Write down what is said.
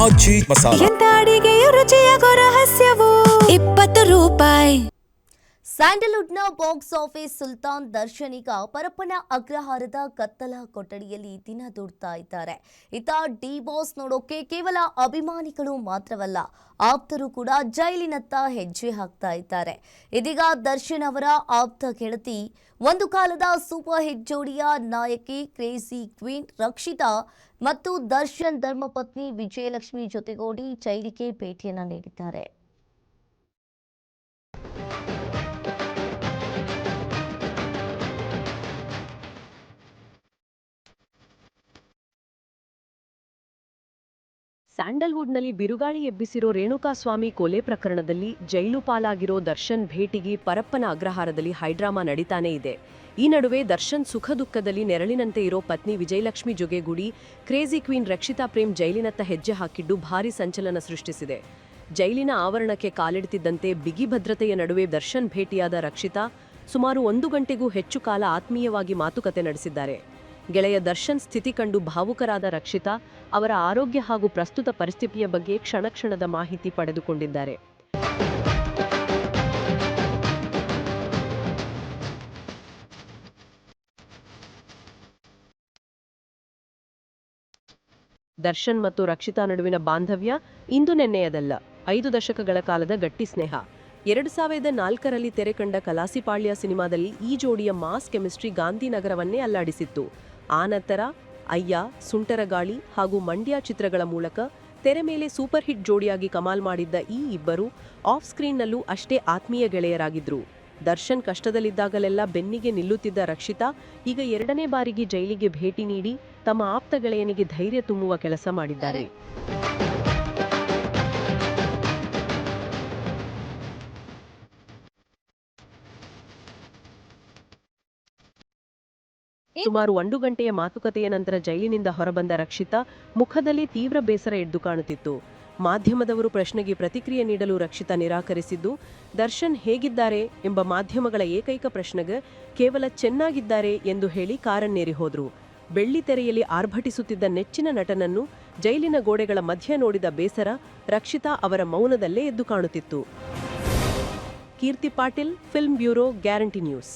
ಆಚಿ ಮಸಾಲ. ಎಂತ ಅಡಿಗೆಯ ರುಚಿಯಾಗೋ ರಹಸ್ಯವು 20 ರೂಪಾಯಿ. ಸ್ಯಾಂಡಲ್ವುಡ್ನ box office Sultan Darshan ಈಗ ಪರಪ್ಪನ ಅಗ್ರಹಾರದ ಕತ್ತಲ ಕೊಠಡಿಯಲ್ಲಿ ದಿನ ದೂಡ್ತಾ ಇದ್ದಾರೆ. ಇತ್ತ ಡಿ ಬಾಸ್ ನೋಡೋಕೆ ಕೇವಲ ಅಭಿಮಾನಿಗಳು ಮಾತ್ರವಲ್ಲ, ಆಪ್ತರು ಕೂಡ ಜೈಲಿನತ್ತ ಹೆಜ್ಜೆ ಹಾಕ್ತಾ ಇದ್ದಾರೆ. ಇದೀಗ ದರ್ಶನ್ ಅವರ ಆಪ್ತ ಗೆಳತಿ, ಒಂದು ಕಾಲದ ಸೂಪರ್ ಹಿಟ್ ಜೋಡಿಯ ನಾಯಕಿ ಕ್ರೇಜಿ ಕ್ವೀನ್ ರಕ್ಷಿತಾ ಮತ್ತು ದರ್ಶನ್ ಧರ್ಮಪತ್ನಿ ವಿಜಯಲಕ್ಷ್ಮಿ ಜೊತೆಗೂಡಿ ಜೈಲಿಗೆ ಭೇಟಿಯನ್ನ ನೀಡಿದ್ದಾರೆ. ಸ್ಯಾಂಡಲ್ವುಡ್ನಲ್ಲಿ ಬಿರುಗಾಳಿ ಎಬ್ಬಿಸಿರೋ ರೇಣುಕಾಸ್ವಾಮಿ ಕೊಲೆ ಪ್ರಕರಣದಲ್ಲಿ ಜೈಲು ಪಾಲಾಗಿರೋ ದರ್ಶನ್ ಭೇಟಿಗೆ ಪರಪ್ಪನ ಅಗ್ರಹಾರದಲ್ಲಿ ಹೈಡ್ರಾಮಾ ನಡೀತಾನೇ ಇದೆ. ಈ ನಡುವೆ ದರ್ಶನ್ ಸುಖ ದುಃಖದಲ್ಲಿ ನೆರಳಿನಂತೆ ಇರೋ ಪತ್ನಿ ವಿಜಯಲಕ್ಷ್ಮಿ ಜೊತೆಗೂಡಿ ಕ್ರೇಜಿ ಕ್ವೀನ್ ರಕ್ಷಿತಾ ಪ್ರೇಮ್ ಜೈಲಿನತ್ತ ಹೆಜ್ಜೆ ಹಾಕಿದ್ದು ಭಾರೀ ಸಂಚಲನ ಸೃಷ್ಟಿಸಿದೆ. ಜೈಲಿನ ಆವರಣಕ್ಕೆ ಕಾಲಿಡ್ತಿದ್ದಂತೆ ಬಿಗಿ ಭದ್ರತೆಯ ನಡುವೆ ದರ್ಶನ್ ಭೇಟಿಯಾದ ರಕ್ಷಿತಾ ಸುಮಾರು 1 ಗಂಟೆಗೂ ಹೆಚ್ಚು ಕಾಲ ಆತ್ಮೀಯವಾಗಿ ಮಾತುಕತೆ ನಡೆಸಿದ್ದಾರೆ. ಗೆಳೆಯ ದರ್ಶನ್ ಸ್ಥಿತಿ ಕಂಡು ಭಾವುಕರಾದ ರಕ್ಷಿತಾ ಅವರ ಆರೋಗ್ಯ ಹಾಗೂ ಪ್ರಸ್ತುತ ಪರಿಸ್ಥಿತಿಯ ಬಗ್ಗೆ ಕ್ಷಣಕ್ಷಣದ ಮಾಹಿತಿ ಪಡೆದುಕೊಂಡಿದ್ದಾರೆ. ದರ್ಶನ್ ಮತ್ತು ರಕ್ಷಿತಾ ನಡುವಿನ ಬಾಂಧವ್ಯ ಇಂದು ನೆನ್ನೆಯದಲ್ಲ, 5 ದಶಕಗಳ ಕಾಲದ ಗಟ್ಟಿ ಸ್ನೇಹ. 2004ರಲ್ಲಿ ತೆರೆ ಕಂಡ ಕಲಾಸಿಪಾಳ್ಯ ಸಿನಿಮಾದಲ್ಲಿ ಈ ಜೋಡಿಯ ಮಾಸ್ ಕೆಮಿಸ್ಟ್ರಿ ಗಾಂಧಿನಗರವನ್ನೇ ಅಲ್ಲಾಡಿಸಿತ್ತು. ಆ ನಂತರ ಅಯ್ಯ, ಸುಂಟರಗಾಳಿ ಹಾಗೂ ಮಂಡ್ಯ ಚಿತ್ರಗಳ ಮೂಲಕ ತೆರೆ ಮೇಲೆ ಸೂಪರ್ ಹಿಟ್ ಜೋಡಿಯಾಗಿ ಕಮಾಲ್ ಮಾಡಿದ್ದ ಈ ಇಬ್ಬರು ಆಫ್ ಸ್ಕ್ರೀನ್ನಲ್ಲೂ ಅಷ್ಟೇ ಆತ್ಮೀಯ ಗೆಳೆಯರಾಗಿದ್ರು. ದರ್ಶನ್ ಕಷ್ಟದಲ್ಲಿದ್ದಾಗಲೆಲ್ಲ ಬೆನ್ನಿಗೆ ನಿಲ್ಲುತ್ತಿದ್ದ ರಕ್ಷಿತಾ ಈಗ 2ನೇ ಬಾರಿಗೆ ಜೈಲಿಗೆ ಭೇಟಿ ನೀಡಿ ತಮ್ಮ ಆಪ್ತ ಗೆಳೆಯನಿಗೆ ಧೈರ್ಯ ತುಂಬುವ ಕೆಲಸ ಮಾಡಿದ್ದಾರೆ. ಸುಮಾರು 1 ಗಂಟೆಯ ಮಾತುಕತೆಯ ನಂತರ ಜೈಲಿನಿಂದ ಹೊರಬಂದ ರಕ್ಷಿತಾ ಮುಖದಲ್ಲಿ ತೀವ್ರ ಬೇಸರ ಎದ್ದು ಕಾಣುತ್ತಿತ್ತು. ಮಾಧ್ಯಮದವರು ಪ್ರಶ್ನೆಗೆ ಪ್ರತಿಕ್ರಿಯೆ ನೀಡಲು ರಕ್ಷಿತಾ ನಿರಾಕರಿಸಿದ್ದು, ದರ್ಶನ್ ಹೇಗಿದ್ದಾರೆ ಎಂಬ ಮಾಧ್ಯಮಗಳ ಏಕೈಕ ಪ್ರಶ್ನೆಗೆ ಕೇವಲ ಚೆನ್ನಾಗಿದ್ದಾರೆ ಎಂದು ಹೇಳಿ ಕಾರನ್ನೇರಿ ಹೋದ್ರು. ಬೆಳ್ಳಿ ತೆರೆಯಲ್ಲಿ ಆರ್ಭಟಿಸುತ್ತಿದ್ದ ನೆಚ್ಚಿನ ನಟನನ್ನು ಜೈಲಿನ ಗೋಡೆಗಳ ಮಧ್ಯೆ ನೋಡಿದ ಬೇಸರ ರಕ್ಷಿತಾ ಅವರ ಮೌನದಲ್ಲೇ ಎದ್ದು ಕಾಣುತ್ತಿತ್ತು. Keerthi Patil, film bureau, guarantee news.